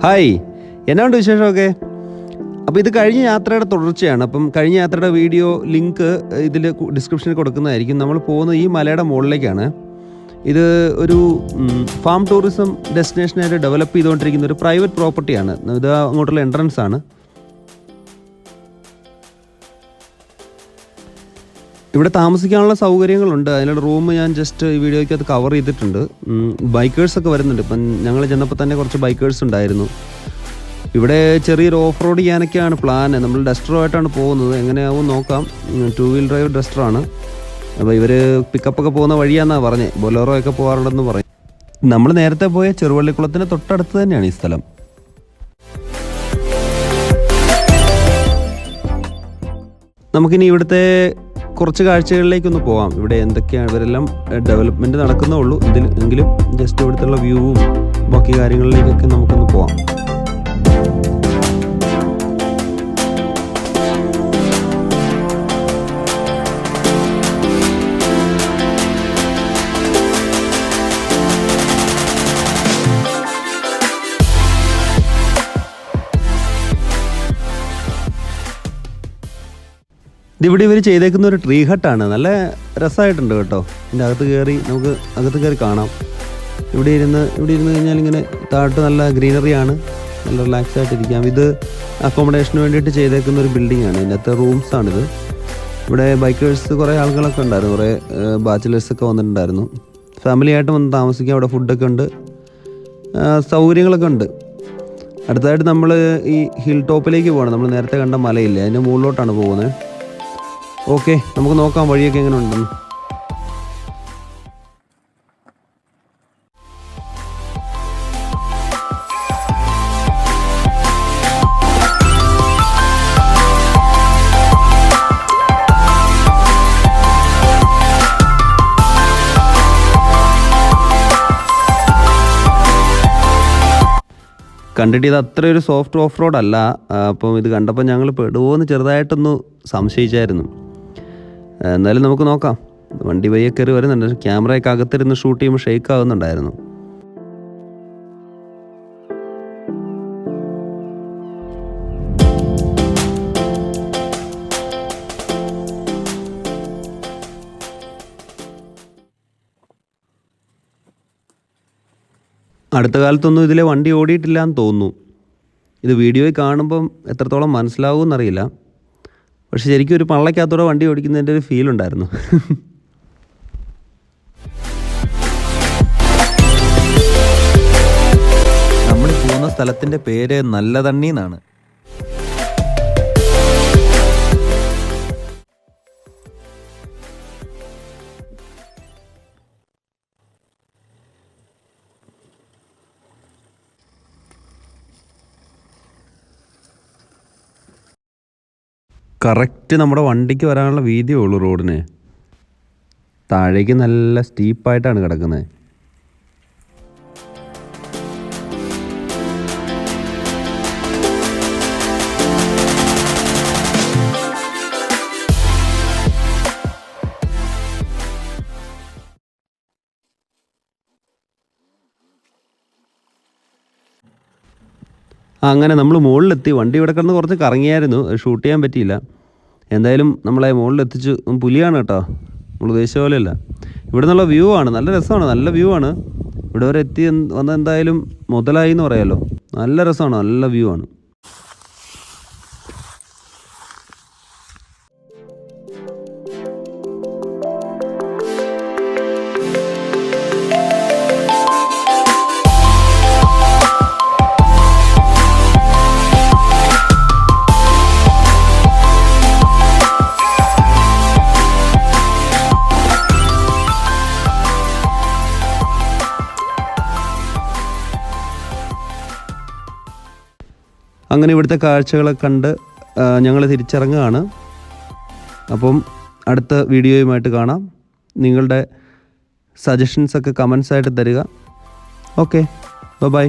Hi, എന്നാണ്ട് വിശേഷമൊക്കെ? അപ്പോൾ ഇത് കഴിഞ്ഞ യാത്രയുടെ തുടർച്ചയാണ്. അപ്പം കഴിഞ്ഞ യാത്രയുടെ വീഡിയോ ലിങ്ക് ഇതിൽ ഡിസ്ക്രിപ്ഷനിൽ കൊടുക്കുന്നതായിരിക്കും. നമ്മൾ പോകുന്നത് ഈ മലയുടെ മുകളിലേക്കാണ്. ഇത് ഒരു ഫാം ടൂറിസം ഡെസ്റ്റിനേഷനായിട്ട് ഡെവലപ്പ് ചെയ്തുകൊണ്ടിരിക്കുന്ന ഒരു പ്രൈവറ്റ് പ്രോപ്പർട്ടിയാണ്. ഇത് അങ്ങോട്ടുള്ള എൻട്രൻസ് ആണ്. ഇവിടെ താമസിക്കാനുള്ള സൗകര്യങ്ങളുണ്ട്. അതിനുള്ള റൂം ഞാൻ ജസ്റ്റ് ഈ വീഡിയോയ്ക്ക് അത് കവർ ചെയ്തിട്ടുണ്ട്. ബൈക്കേഴ്സൊക്കെ വരുന്നുണ്ട്. ഇപ്പം ഞങ്ങൾ ചെന്നപ്പോൾ തന്നെ കുറച്ച് ബൈക്കേഴ്സ് ഉണ്ടായിരുന്നു. ഇവിടെ ചെറിയൊരു ഓഫ് റോഡ് ചെയ്യാനൊക്കെയാണ് പ്ലാൻ. നമ്മൾ ഡസ്റ്ററുമായിട്ടാണ് പോകുന്നത്. എങ്ങനെയാവും നോക്കാം. 2 വീൽ ഡ്രൈവ് ഡസ്റ്ററാണ്. അപ്പോൾ ഇവർ പിക്കപ്പൊക്കെ പോകുന്ന വഴിയാണെന്നാണ് പറഞ്ഞത്. ബൊലേറോ ഒക്കെ പോകാറുണ്ടെന്ന് പറയും. നമ്മൾ നേരത്തെ പോയ ചെറുവള്ളിക്കുളത്തിന് തൊട്ടടുത്ത് തന്നെയാണ് ഈ സ്ഥലം. നമുക്കിനി ഇവിടുത്തെ കുറച്ച് കാഴ്ചകളിലേക്കൊന്ന് പോകാം. ഇവിടെ എന്തൊക്കെയാണ്, ഇവരെല്ലാം ഡെവലപ്മെൻറ്റ് നടക്കുന്നേ ഉള്ളൂ. എങ്കിലും ജസ്റ്റ് ഇവിടുത്തെ വ്യൂവും ബാക്കി കാര്യങ്ങളിലേക്കൊക്കെ നമുക്കൊന്ന് പോകാം. ഇതിവിടെ ഇവർ ചെയ്തേക്കുന്ന ഒരു ട്രീ ഹട്ടാണ്. നല്ല രസമായിട്ടുണ്ട് കേട്ടോ. ഇതിൻ്റെ നമുക്ക് അകത്ത് കയറി കാണാം. ഇവിടെ ഇരുന്ന് കഴിഞ്ഞാൽ ഇങ്ങനെ താഴോട്ട് നല്ല ഗ്രീനറിയാണ്. നല്ല റിലാക്സ് ആയിട്ടിരിക്കാം. ഇത് അക്കോമഡേഷന് വേണ്ടിയിട്ട് ചെയ്തേക്കുന്ന ഒരു ബിൽഡിംഗ് ആണ്. ഇതിനകത്ത് റൂംസാണിത്. ഇവിടെ ബൈക്കേഴ്സ് കുറേ ആളുകളൊക്കെ ഉണ്ടായിരുന്നു. കുറേ ബാച്ചിലേഴ്സൊക്കെ വന്നിട്ടുണ്ടായിരുന്നു. ഫാമിലി ആയിട്ട് വന്ന് താമസിക്കാം. അവിടെ ഫുഡൊക്കെ ഉണ്ട്, സൗകര്യങ്ങളൊക്കെ ഉണ്ട്. അടുത്തതായിട്ട് നമ്മൾ ഈ ഹിൽ ടോപ്പിലേക്ക് പോകണം. നമ്മൾ നേരത്തെ കണ്ട മലയില്ലേ, അതിൻ്റെ മുകളിലോട്ടാണ് പോകുന്നത്. ഓക്കെ, നമുക്ക് നോക്കാം വഴിയൊക്കെ എങ്ങനെ ഉണ്ടെന്ന്. കണ്ടിട്ട് ഇത് അത്ര ഒരു സോഫ്റ്റ് ഓഫ് റോഡ് അല്ല. അപ്പം ഇത് കണ്ടപ്പോൾ ഞങ്ങൾ പെടുമോ എന്ന് ചെറുതായിട്ടൊന്ന് സംശയിച്ചായിരുന്നു. എന്നാലും നമുക്ക് നോക്കാം. വണ്ടി പയ്യെ കയറി വരുന്നുണ്ട്. ക്യാമറയൊക്കെ അകത്തിരുന്ന് ഷൂട്ട് ചെയ്യുമ്പോൾ ഷെയ്ക്ക് ആകുന്നുണ്ടായിരുന്നു. അടുത്ത കാലത്തൊന്നും ഇതിലെ വണ്ടി ഓടിയിട്ടില്ല എന്ന് തോന്നുന്നു. ഇത് വീഡിയോയിൽ കാണുമ്പം എത്രത്തോളം മനസ്സിലാവുമെന്നറിയില്ല. പക്ഷെ ശരിക്കും ഒരു പള്ളക്കകത്തോടെ വണ്ടി ഓടിക്കുന്നതിൻ്റെ ഒരു ഫീൽ ഉണ്ടായിരുന്നു. നമ്മൾ പോകുന്ന സ്ഥലത്തിൻ്റെ പേര് നല്ലതണ്ണി എന്നാണ്. കറക്റ്റ് നമ്മുടെ വണ്ടിക്ക് വരാനുള്ള വീതിയേ ഉള്ളൂ റോഡിന്. താഴേക്ക് നല്ല സ്റ്റീപ്പായിട്ടാണ് കിടക്കുന്നത്. അങ്ങനെ നമ്മൾ മുകളിലെത്തി. വണ്ടി ഇവിടെ കിടന്ന് കുറച്ച് കറങ്ങിയായിരുന്നു, ഷൂട്ട് ചെയ്യാൻ പറ്റിയില്ല. എന്തായാലും നമ്മളെ മുകളിലെത്തിച്ചു. പുലിയാണ് കേട്ടോ, നമ്മൾ ഉദ്ദേശിച്ച പോലെയല്ല. ഇവിടെ നിന്നുള്ള വ്യൂ ആണ്, നല്ല രസമാണ്, നല്ല വ്യൂ ആണ്. ഇവിടെ വരെ എത്തി വന്ന എന്തായാലും മുതലായി എന്ന് പറയാമല്ലോ. നല്ല രസമാണ്, നല്ല വ്യൂ ആണ്. അങ്ങനെ ഇവിടുത്തെ കാഴ്ചകളൊക്കെ കണ്ട് ഞങ്ങൾ തിരിച്ചിറങ്ങുകയാണ്. അപ്പം അടുത്ത വീഡിയോയുമായിട്ട് കാണാം. നിങ്ങളുടെ സജഷൻസൊക്കെ കമൻസായിട്ട് തരിക. Okay, by.